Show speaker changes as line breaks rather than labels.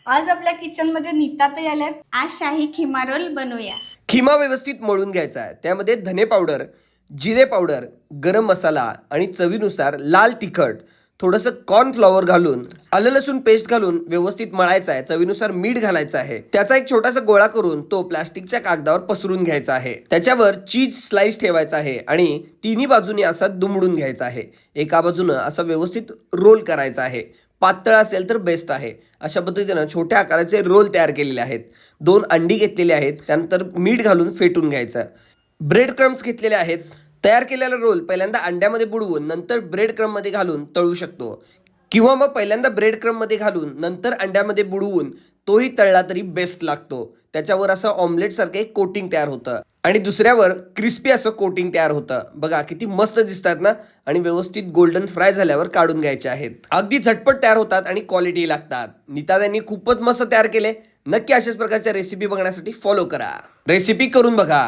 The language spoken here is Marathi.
आज आपल्या किचनमध्ये नीता ताई आल्यात. आज शाही खिमा रोल बनवूया.
खिमा व्यवस्थित मळून घ्यायचा आहे. त्यामध्ये धने पावडर, जिरे पावडर, गरम मसाला आणि चवीनुसार लाल तिखट, थोडंसं कॉर्नफ्लॉवर घालून, आलं लसूण पेस्ट घालून व्यवस्थित मळायचं आहे. चवीनुसार मीठ घालायचं आहे. त्याचा एक छोटासा गोळा करून तो प्लास्टिकच्या कागदावर पसरून घ्यायचा आहे. त्याच्यावर चीज स्लाइस ठेवायचा आहे आणि तिन्ही बाजूनी असा दुमडून घ्यायचा आहे. एका बाजूनं असं व्यवस्थित रोल करायचा आहे. पातळ असेल तर बेस्ट आहे. अशा पद्धतीनं छोट्या आकाराचे रोल तयार केलेले आहेत. 2 अंडी घेतलेली आहेत. त्यानंतर मीठ घालून फेटून घ्यायचं. ब्रेड क्रम्स घेतलेले आहेत. तयार केलेला रोल पहिल्यांदा अंड्यामध्ये बुडवून नंतर ब्रेड क्रममध्ये घालून तळू शकतो, किंवा मग पहिल्यांदा ब्रेड क्रममध्ये घालून नंतर अंड्यामध्ये बुडवून तोही तळला तरी बेस्ट लागतो. त्याच्यावर असं ऑमलेटसारखं एक कोटिंग तयार होतं आणि दुसऱ्यावर क्रिस्पी असं कोटिंग तयार होतं. बघा किती मस्त दिसतात ना. आणि व्यवस्थित गोल्डन फ्राय झाल्यावर काढून घ्यायचे आहेत. अगदी झटपट तयार होतात आणि क्वालिटी लागतात. नीता त्यांनी खूपच मस्त तयार केले. नक्की अशाच प्रकारच्या रेसिपी बघण्यासाठी फॉलो करा. रेसिपी करून बघा.